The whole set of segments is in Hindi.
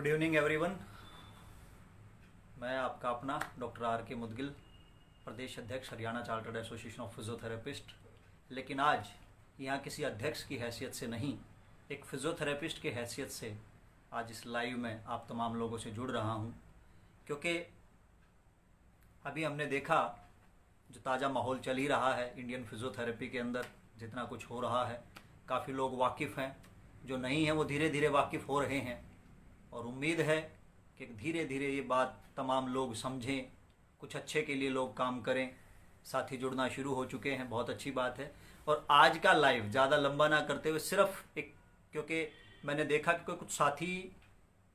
Good evening everyone. मैं आपका अपना डॉक्टर आर के मुदगिल, प्रदेश अध्यक्ष Haryana chartered association of physiotherapist. लेकिन आज यहाँ किसी अध्यक्ष की हैसियत से नहीं, एक फिजियोथेरेपिस्ट की हैसियत से आज इस लाइव में आप तमाम लोगों से जुड़ रहा हूँ, क्योंकि अभी हमने देखा जो ताज़ा माहौल चल ही रहा है इंडियन फिजियोथेरेपी के अंदर, जितना कुछ हो रहा है काफ़ी लोग वाकिफ़ हैं, जो नहीं हैं वो धीरे धीरे वाकिफ़ हो रहे हैं और उम्मीद है कि धीरे धीरे ये बात तमाम लोग समझें, कुछ अच्छे के लिए लोग काम करें। साथी जुड़ना शुरू हो चुके हैं, बहुत अच्छी बात है। और आज का लाइव ज़्यादा लंबा ना करते हुए सिर्फ एक, क्योंकि मैंने देखा कि कुछ साथी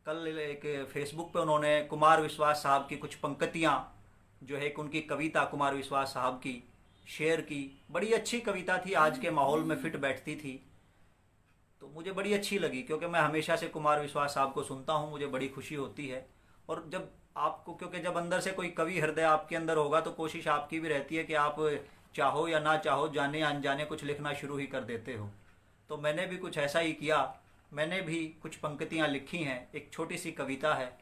कल एक फेसबुक पे उन्होंने कुमार विश्वास साहब की कुछ पंक्तियाँ जो है, एक उनकी कविता कुमार विश्वास साहब की शेयर की, बड़ी अच्छी कविता थी, आज के माहौल में फिट बैठती थी, तो मुझे बड़ी अच्छी लगी। क्योंकि मैं हमेशा से कुमार विश्वास साहब को सुनता हूँ, मुझे बड़ी खुशी होती है। और जब आपको, क्योंकि जब अंदर से कोई कवि हृदय आपके अंदर होगा तो कोशिश आपकी भी रहती है कि आप चाहो या ना चाहो, जाने अनजाने कुछ लिखना शुरू ही कर देते हो। तो मैंने भी कुछ ऐसा ही किया, मैंने भी कुछ पंक्तियाँ लिखी हैं, एक छोटी सी कविता है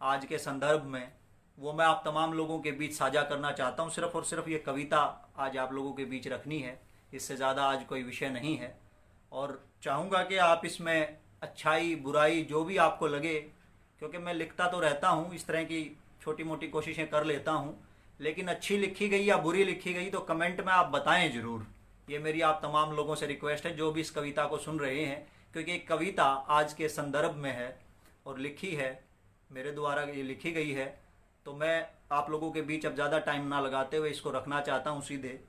आज के संदर्भ में, वो मैं आप तमाम लोगों के बीच साझा करना चाहता हूँ। सिर्फ और सिर्फ ये कविता आज आप लोगों के बीच रखनी है, इससे ज़्यादा आज कोई विषय नहीं है। और चाहूँगा कि आप इसमें अच्छाई बुराई जो भी आपको लगे, क्योंकि मैं लिखता तो रहता हूँ, इस तरह की छोटी मोटी कोशिशें कर लेता हूँ, लेकिन अच्छी लिखी गई या बुरी लिखी गई तो कमेंट में आप बताएं ज़रूर। ये मेरी आप तमाम लोगों से रिक्वेस्ट है जो भी इस कविता को सुन रहे हैं, क्योंकि एक कविता आज के संदर्भ में है और लिखी है, मेरे द्वारा ये लिखी गई है। तो मैं आप लोगों के बीच अब ज़्यादा टाइम ना लगाते हुए इसको रखना चाहता हूँ सीधे,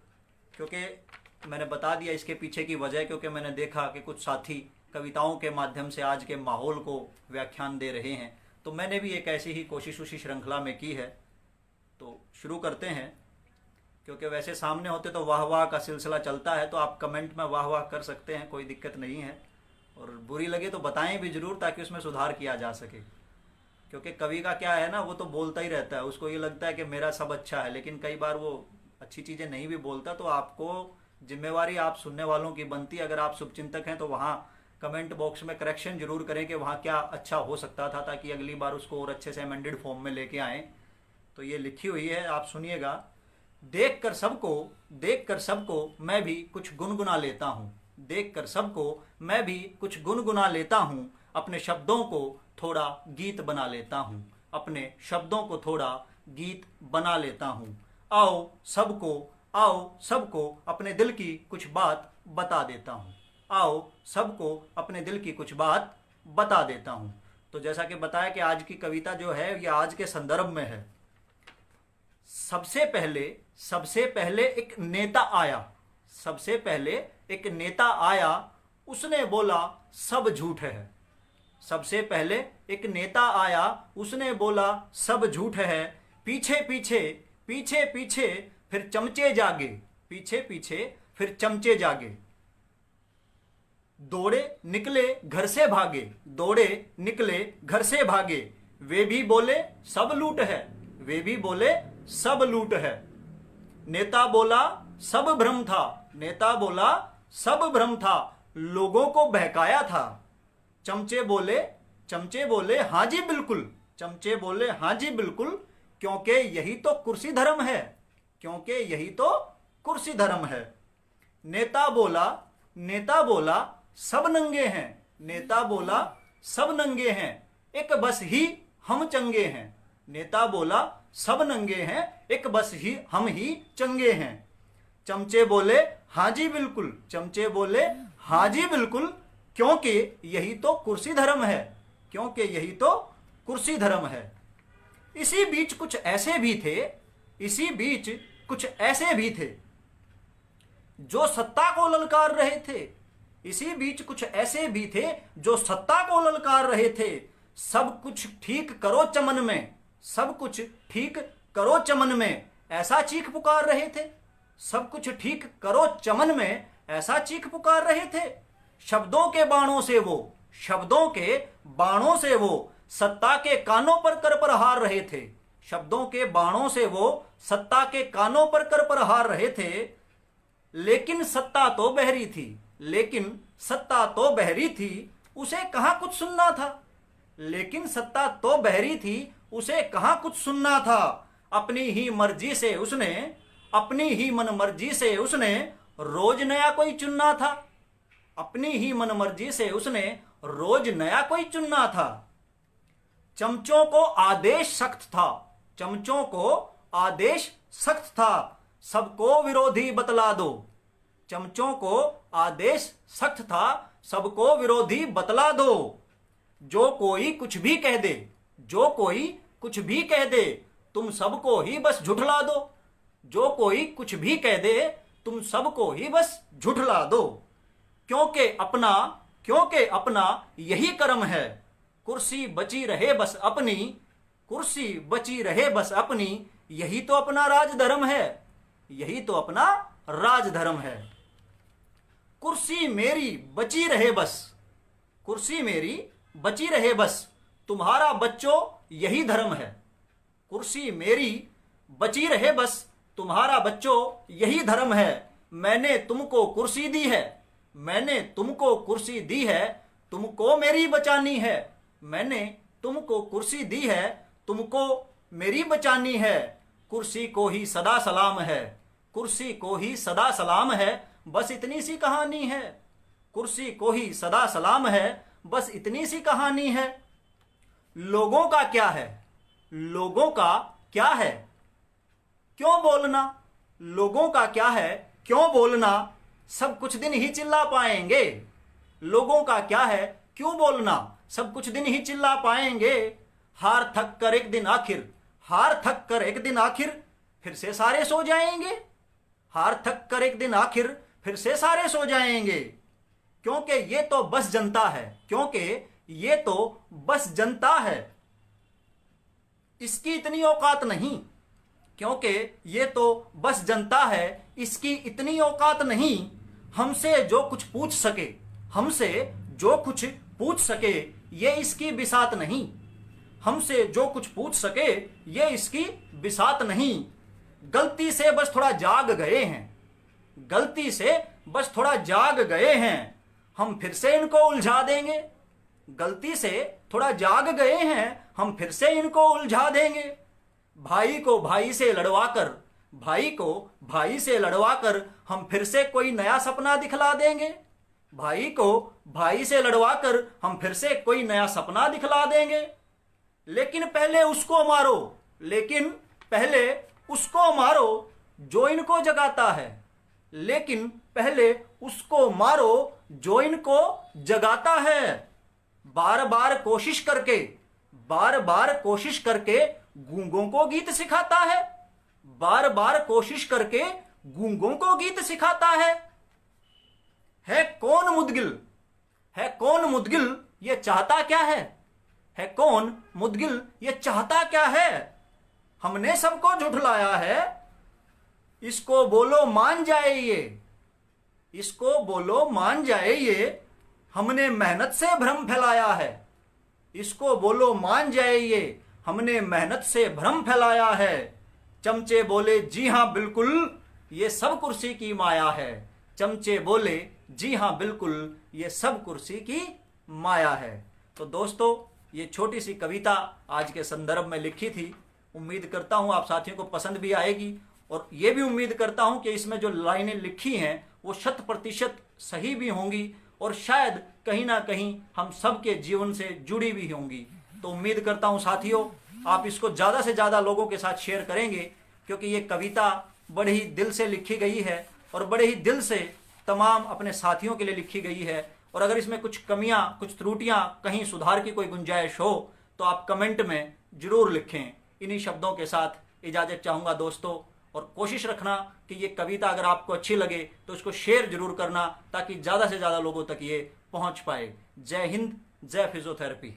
क्योंकि मैंने बता दिया इसके पीछे की वजह, क्योंकि मैंने देखा कि कुछ साथी कविताओं के माध्यम से आज के माहौल को व्याख्यान दे रहे हैं, तो मैंने भी एक ऐसी ही कोशिश उसी श्रृंखला में की है। तो शुरू करते हैं, क्योंकि वैसे सामने होते तो वाह वाह का सिलसिला चलता है, तो आप कमेंट में वाह वाह कर सकते हैं, कोई दिक्कत नहीं है। और बुरी लगे तो बताएं भी ज़रूर, ताकि उसमें सुधार किया जा सके। क्योंकि कवि का क्या है ना, वो तो बोलता ही रहता है, उसको ये लगता है कि मेरा सब अच्छा है, लेकिन कई बार वो अच्छी चीज़ें नहीं भी बोलता। तो आपको जिम्मेवारी आप सुनने वालों की बनती है। अगर आप शुभचिंतक हैं तो वहाँ कमेंट बॉक्स में करेक्शन जरूर करें कि वहाँ क्या अच्छा हो सकता था, ताकि अगली बार उसको और अच्छे से अमेंडेड फॉर्म में लेके आएँ। तो ये लिखी हुई है, आप सुनिएगा। देख कर सबको मैं भी कुछ गुनगुना लेता हूँ, देख कर सबको मैं भी कुछ गुनगुना लेता हूँ, अपने शब्दों को थोड़ा गीत बना लेता हूँ, अपने शब्दों को थोड़ा गीत बना लेता हूँ। आओ सबको अपने दिल की कुछ बात बता देता हूँ, आओ सबको अपने दिल की कुछ बात बता देता हूँ। तो जैसा कि बताया कि आज की कविता जो है ये आज के संदर्भ में है। सबसे पहले एक नेता आया, सबसे पहले एक नेता आया, उसने बोला सब झूठ है। सबसे पहले एक नेता आया, उसने बोला सब झूठ है। पीछे पीछे फिर चमचे जागे, पीछे फिर चमचे जागे। दौड़े निकले घर से भागे, दौड़े निकले घर से भागे। वे भी बोले सब लूट है, वे भी बोले सब लूट है। नेता बोला सब भ्रम था, नेता बोला सब भ्रम था, लोगों को बहकाया था। चमचे बोले हाँ जी बिल्कुल, चमचे बोले हाँ जी बिल्कुल, क्योंकि यही तो कुर्सी धर्म है, क्योंकि यही तो कुर्सी धर्म है। नेता बोला सब नंगे हैं, नेता बोला सब नंगे हैं, एक बस ही हम चंगे हैं। नेता बोला सब नंगे हैं, एक बस ही हम ही चंगे हैं। चमचे बोले हाँ जी बिल्कुल, चमचे बोले हाँ जी बिल्कुल, क्योंकि यही तो कुर्सी धर्म है, क्योंकि यही तो कुर्सी धर्म है। इसी बीच कुछ ऐसे भी थे जो सत्ता को ललकार रहे थे, इसी बीच कुछ ऐसे भी थे जो सत्ता को ललकार रहे थे। सब कुछ ठीक करो चमन में, सब कुछ ठीक करो चमन में, ऐसा चीख पुकार रहे थे। सब कुछ ठीक करो चमन में, ऐसा चीख पुकार रहे थे। शब्दों के बाणों से वो सत्ता के कानों पर कर प्रहार रहे थे। शब्दों के बाणों से वो सत्ता के कानों पर कर प्रहार रहे थे। लेकिन सत्ता तो बहरी थी, उसे कहां कुछ सुनना था। लेकिन सत्ता तो बहरी थी, उसे कहाँ कुछ सुनना था। अपनी ही मर्जी से उसने, अपनी ही मन मर्जी से उसने रोज नया कोई चुनना था। अपनी ही मन मर्जी से उसने रोज नया कोई चुनना था। चमचों को आदेश सख्त था, चमचों को आदेश सख्त था, सबको विरोधी बतला दो। चमचों को आदेश सख्त था, सबको विरोधी बतला दो। जो कोई कुछ भी कह दे, जो कोई कुछ भी कह दे, तुम सबको ही बस झुठला दो। जो कोई कुछ भी कह दे, तुम सबको ही बस झुठला दो। क्योंकि अपना यही कर्म है, कुर्सी बची रहे बस अपनी, कुर्सी बची रहे बस अपनी, यही तो अपना राजधर्म है, यही तो अपना राजधर्म है। कुर्सी मेरी बची रहे बस, कुर्सी मेरी बची रहे बस, तुम्हारा बच्चों यही धर्म है। कुर्सी मेरी बची रहे बस, तुम्हारा बच्चों यही धर्म है। मैंने तुमको कुर्सी दी है, मैंने तुमको कुर्सी दी है, तुमको मेरी बचानी है। मैंने तुमको कुर्सी दी है, तुमको मेरी बचानी है। कुर्सी को ही सदा सलाम है, कुर्सी को ही सदा सलाम है, बस इतनी सी कहानी है। कुर्सी को ही सदा सलाम है, बस इतनी सी कहानी है। लोगों का क्या है, लोगों का क्या है, क्यों बोलना। लोगों का क्या है, क्यों बोलना, सब कुछ दिन ही चिल्ला पाएंगे। लोगों का क्या है, क्यों बोलना, सब कुछ दिन ही चिल्ला पाएंगे। हार थक कर एक दिन आखिर, हार थक कर एक दिन आखिर फिर से सारे सो जाएंगे। हार थक कर एक दिन आखिर फिर से सारे सो जाएंगे। क्योंकि ये तो बस जनता है, क्योंकि ये तो बस जनता है, इसकी इतनी औकात नहीं। क्योंकि ये तो बस जनता है, इसकी इतनी औकात नहीं। हमसे जो कुछ पूछ सके, हमसे जो कुछ पूछ सके, ये इसकी बिसात नहीं। हमसे जो कुछ पूछ सके, ये इसकी बिसात नहीं। गलती से बस थोड़ा जाग गए हैं, गलती से बस थोड़ा जाग गए हैं, हम फिर से इनको उलझा देंगे। गलती से थोड़ा जाग गए हैं, हम फिर से इनको उलझा देंगे। भाई को भाई से लड़वाकर, भाई को भाई से लड़वाकर हम फिर से कोई नया सपना दिखला देंगे। भाई को भाई से लड़वाकर हम फिर से कोई नया सपना दिखला देंगे। लेकिन पहले उसको मारो, लेकिन पहले उसको मारो जो इनको जगाता है। लेकिन पहले उसको मारो जो इनको जगाता है। बार बार कोशिश करके, बार बार कोशिश करके गूंगों को गीत सिखाता है। बार बार कोशिश करके गूंगों को गीत सिखाता है कौन मुदगिल, है कौन मुदगिल, ये चाहता क्या है कौन मुदगिल, ये चाहता क्या है। हमने सबको झुठलाया है, इसको बोलो मान जाए ये, इसको बोलो मान जाए ये। हमने मेहनत से भ्रम फैलाया है, इसको बोलो मान जाए ये, हमने मेहनत से भ्रम फैलाया है। चमचे बोले जी हां बिल्कुल, ये सब कुर्सी की माया है। चमचे बोले जी हां बिल्कुल, ये सब कुर्सी की माया है। तो दोस्तों, ये छोटी सी कविता आज के संदर्भ में लिखी थी। उम्मीद करता हूं आप साथियों को पसंद भी आएगी, और ये भी उम्मीद करता हूं कि इसमें जो लाइनें लिखी हैं वो 100% सही भी होंगी, और शायद कहीं ना कहीं हम सबके जीवन से जुड़ी भी होंगी। तो उम्मीद करता हूं साथियों आप इसको ज़्यादा से ज़्यादा लोगों के साथ शेयर करेंगे, क्योंकि ये कविता बड़े ही दिल से लिखी गई है और बड़े ही दिल से तमाम अपने साथियों के लिए लिखी गई है। और अगर इसमें कुछ कमियां, कुछ त्रुटियां, कहीं सुधार की कोई गुंजाइश हो तो आप कमेंट में जरूर लिखें। इन्हीं शब्दों के साथ इजाज़त चाहूँगा दोस्तों, और कोशिश रखना कि ये कविता अगर आपको अच्छी लगे तो इसको शेयर जरूर करना, ताकि ज़्यादा से ज़्यादा लोगों तक ये पहुँच पाए। जय हिंद, जय फिजियोथेरेपी।